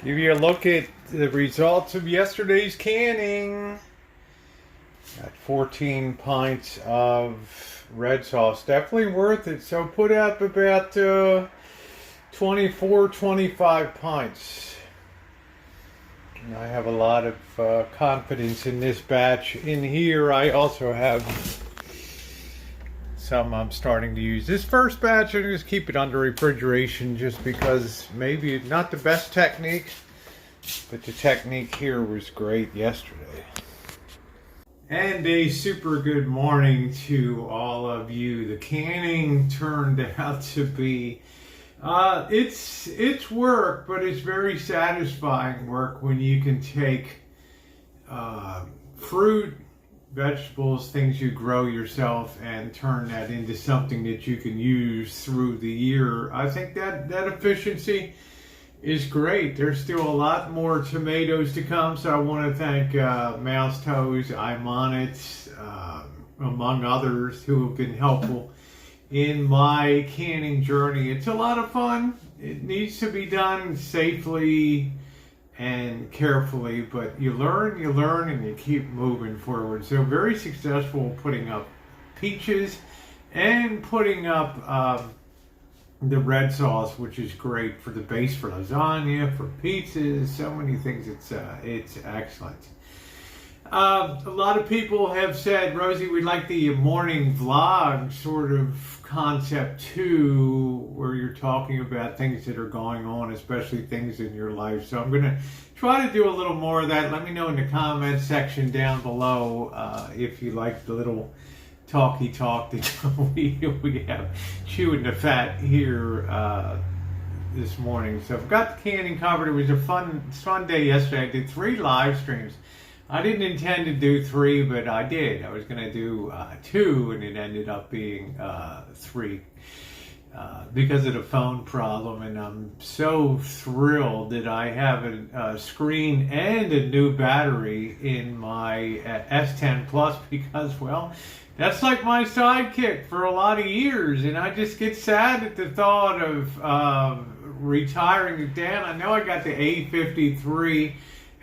Give you a look at the results of yesterday's canning. Got 14 pints of red sauce. Definitely worth it. So put up about 24, 25 pints. And I have a lot of confidence in this batch. In here, I also have some I'm starting to use. This first batch, I'm just keep it under refrigeration just because maybe not the best technique, but the technique here was great yesterday. And a super good morning to all of you. The canning turned out to be, it's work, but it's very satisfying work when you can take fruit, vegetables, things you grow yourself, and turn that into something that you can use through the year. I think that efficiency is great. There's still a lot more tomatoes to come, so I want to thank Mouse Toes, I'm on it, among others who have been helpful in my canning journey. It's a lot of fun. It needs to be done safely and carefully, but you learn, and you keep moving forward. So very successful putting up peaches and putting up the red sauce, which is great for the base for lasagna, for pizzas, so many things. It's excellent. A lot of people have said, Rosie, we'd like the morning vlog sort of concept too, where you're talking about things that are going on, especially things in your life. So I'm going to try to do a little more of that. Let me know in the comments section down below if you like the little talky talk that we have chewing the fat here this morning. So I've got the canning covered. It was a fun day yesterday. I did 3 live streams. I didn't intend to do 3, but I did. I was going to do 2, and it ended up being 3 because of the phone problem. And I'm so thrilled that I have a screen and a new battery in my S10 Plus because, well, that's like my sidekick for a lot of years. And I just get sad at the thought of retiring it down. I know I got the A53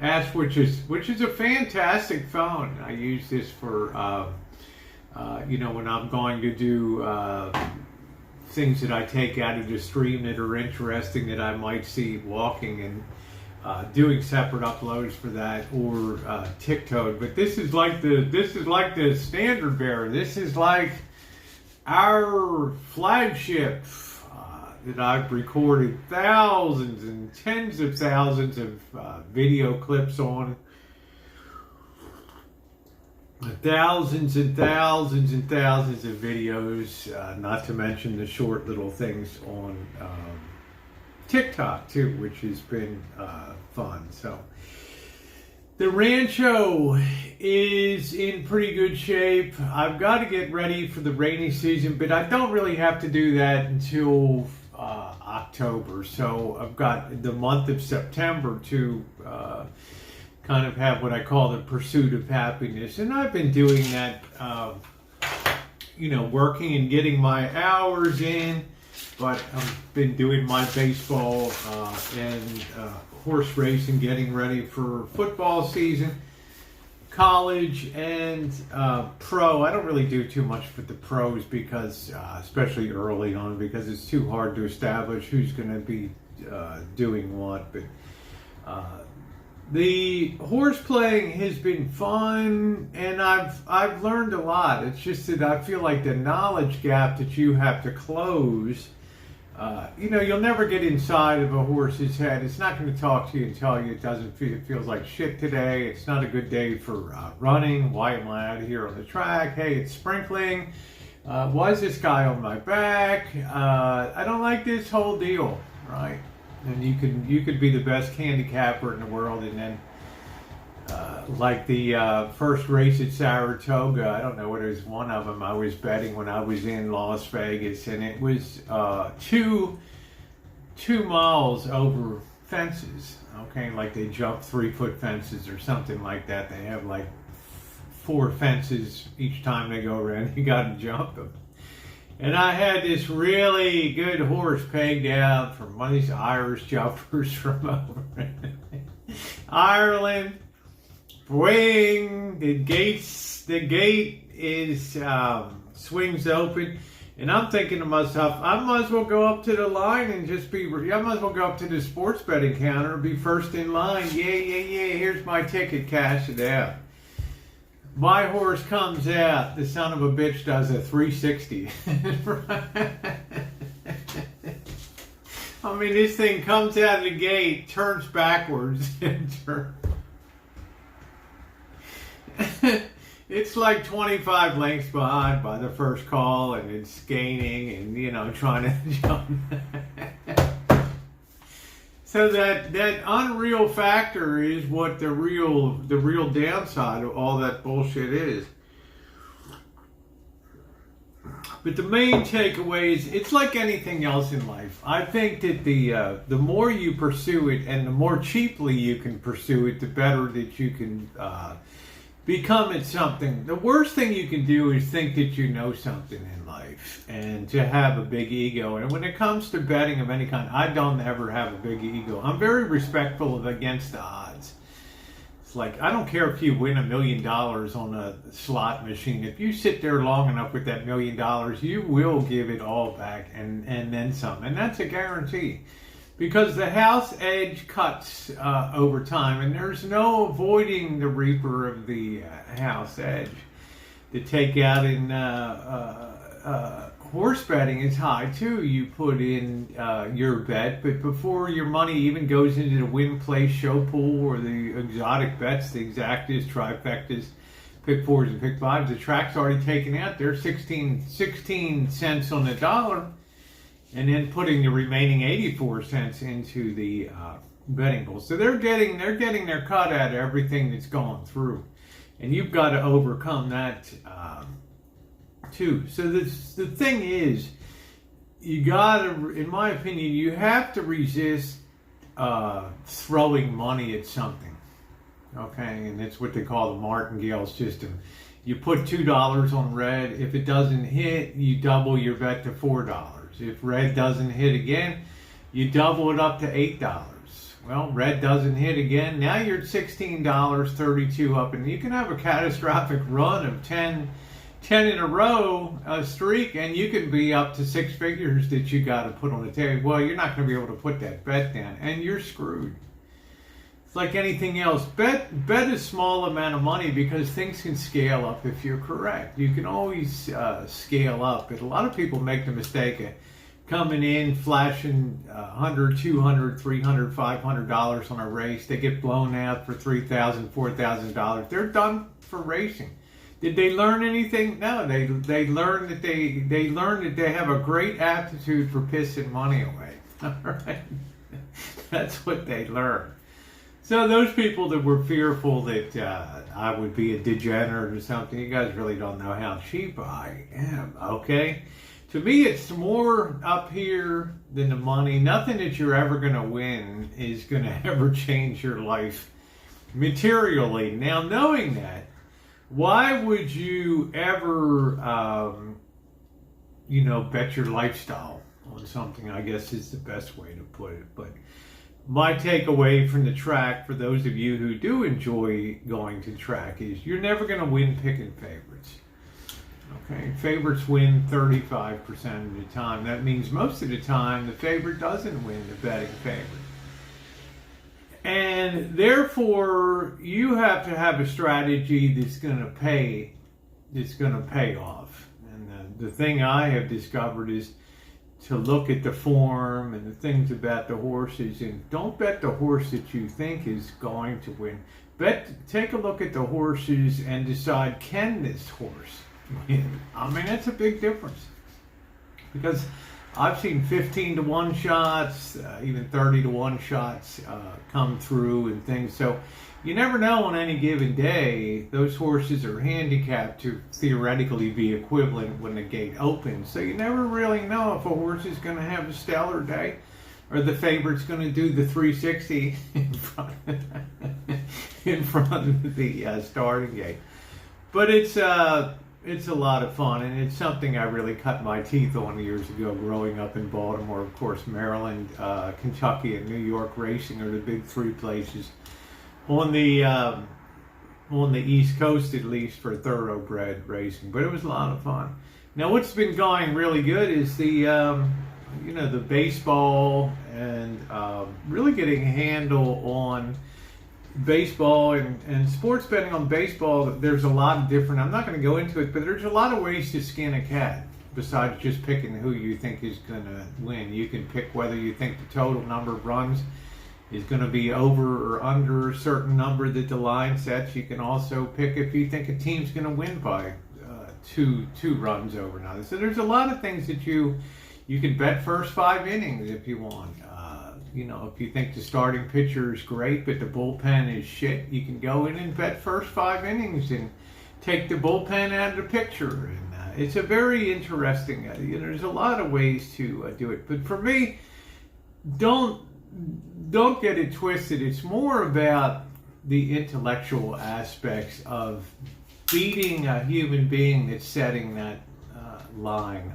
S, which is a fantastic phone. I use this for when I'm going to do things that I take out of the stream that are interesting that I might see walking, and doing separate uploads for that, or TikTok. But this is like the standard bearer. This is like our flagship that I've recorded thousands and tens of thousands of video clips on, thousands and thousands and thousands of videos, not to mention the short little things on TikTok too, which has been fun. So the Rancho is in pretty good shape. I've got to get ready for the rainy season, but I don't really have to do that until October. So I've got the month of September to kind of have what I call the pursuit of happiness. And I've been doing that, working and getting my hours in, but I've been doing my baseball and horse racing, getting ready for football season, college, and pro. I don't really do too much with the pros because, especially early on, because it's too hard to establish who's going to be doing what. But the horse playing has been fun, and I've learned a lot. It's just that I feel like the knowledge gap that you have to close. You'll never get inside of a horse's head. It's not going to talk to you and tell you it feels like shit today. It's not a good day for running. Why am I out here on the track? Hey, it's sprinkling. Why is this guy on my back? I don't like this whole deal, right? And you could be the best handicapper in the world, and then like the first race at Saratoga, I don't know what it was, one of them I was betting when I was in Las Vegas, and it was 2 miles over fences, okay, like they jump 3-foot fences or something like that. They have like 4 fences each time they go around. You got to jump them. And I had this really good horse pegged out from one of these Irish jumpers from over in Ireland. Wing, the gate is swings open, and I'm thinking to myself, I might as well go up to the line and just be. I might as well go up to the sports betting counter and be first in line. Yeah. Here's my ticket, cash it out. My horse comes out. The son of a bitch does a 360. I mean, this thing comes out of the gate, turns backwards, and it's like 25 lengths behind by the first call, and it's gaining and, trying to jump. So that unreal factor is what the real downside of all that bullshit is. But the main takeaway is it's like anything else in life. I think that the more you pursue it and the more cheaply you can pursue it, the better that you can become it something. The worst thing you can do is think that you know something in life and to have a big ego. And when it comes to betting of any kind, I don't ever have a big ego. I'm very respectful of against the odds. It's like, I don't care if you win $1 million on a slot machine. If you sit there long enough with that $1 million, you will give it all back and then some. And that's a guarantee. Because the house edge cuts over time, and there's no avoiding the reaper of the house edge. The takeout in horse betting is high too. You put in your bet, but before your money even goes into the win, play, show pool, or the exotic bets, the exactas, trifectas, pick fours, and pick fives, the track's already taken out. They're 16 cents on the dollar. And then putting the remaining 84 cents into the betting pool. So they're getting their cut out of everything that's going through. And you've got to overcome that too. So the thing is, you got to, in my opinion, you have to resist throwing money at something. Okay, and it's what they call the martingale system. You put $2 on red. If it doesn't hit, you double your bet to $4. If red doesn't hit again, you double it up to $8. Well, red doesn't hit again. Now you're at $16.32 up, and you can have a catastrophic run of 10 in a row, a streak, and you can be up to six figures that you got to put on the table. Well, you're not going to be able to put that bet down, and you're screwed. It's like anything else. Bet a small amount of money because things can scale up if you're correct. You can always scale up, but a lot of people make the mistake of coming in, flashing $100, $200, $300, $500 on a race. They get blown out for $3,000, $4,000. They're done for racing. Did they learn anything? No, they learned that they learned that they have a great aptitude for pissing money away. All right, that's what they learned. So those people that were fearful that I would be a degenerate or something, you guys really don't know how cheap I am, okay? To me, it's more up here than the money. Nothing that you're ever going to win is going to ever change your life materially. Now, knowing that, why would you ever, bet your lifestyle on something, I guess is the best way to put it. But my takeaway from the track, for those of you who do enjoy going to track, is you're never going to win picking favorites. Okay, favorites win 35% of the time. That means most of the time the favorite doesn't win the betting favorite. And therefore, you have to have a strategy that's going to pay off. And the thing I have discovered is to look at the form and the things about the horses, and don't bet the horse that you think is going to win. Take a look at the horses and decide, can this horse win? I mean, that's a big difference, because I've seen 15-to-1 shots, even 30-to-1 shots come through and things. So you never know on any given day. Those horses are handicapped to theoretically be equivalent when the gate opens. So you never really know if a horse is going to have a stellar day or the favorite's going to do the 360 in front of the starting gate. But it's it's a lot of fun, and it's something I really cut my teeth on years ago growing up in Baltimore. Of course, Maryland, Kentucky, and New York racing are the big three places on the East Coast, at least, for thoroughbred racing. But it was a lot of fun. Now, what's been going really good is the baseball, and really getting a handle on baseball and sports betting on baseball. There's a lot of different, I'm not going to go into it, but there's a lot of ways to skin a cat besides just picking who you think is going to win. You can pick whether you think the total number of runs is going to be over or under a certain number that the line sets. You can also pick if you think a team's going to win by two runs over another. So there's a lot of things that you can bet first 5 innings if you want. If you think the starting pitcher is great, but the bullpen is shit, you can go in and bet first 5 innings and take the bullpen out of the picture. And it's a very interesting, there's a lot of ways to do it. But for me, don't get it twisted. It's more about the intellectual aspects of beating a human being that's setting that line.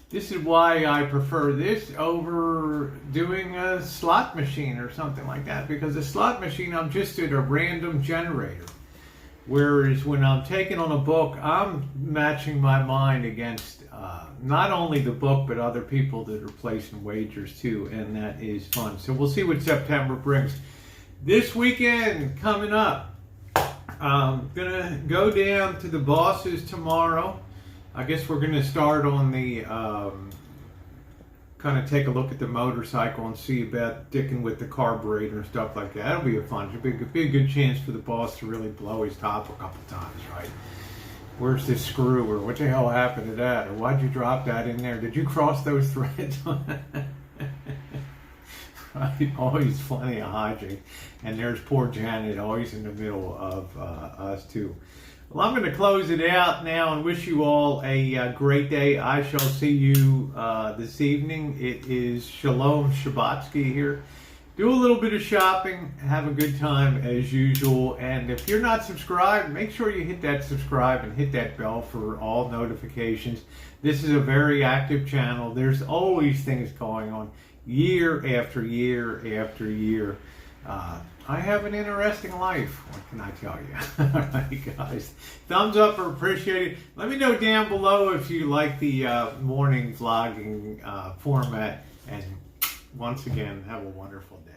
This is why I prefer this over doing a slot machine or something like that, because a slot machine, I'm just at a random generator. Whereas when I'm taking on a book, I'm matching my mind against not only the book, but other people that are placing wagers too, and that is fun. So we'll see what September brings. This weekend coming up, I'm going to go down to the Bosses tomorrow. I guess we're going to start on the, kind of take a look at the motorcycle and see about dicking with the carburetor and stuff like that. That'll be fun. It'll be a good chance for the boss to really blow his top a couple times, right? Where's this screw, or what the hell happened to that, or why'd you drop that in there? Did you cross those threads? Right? Always plenty of hijinks. And there's poor Janet, always in the middle of us too. Well, I'm going to close it out now and wish you all a great day. I shall see you this evening. It is Shalom Shabbatsky here. Do a little bit of shopping. Have a good time as usual. And if you're not subscribed, make sure you hit that subscribe and hit that bell for all notifications. This is a very active channel. There's always things going on year after year after year. I have an interesting life. What can I tell you? All right, guys. Thumbs up or appreciate it. Let me know down below if you like the morning vlogging format. And once again, have a wonderful day.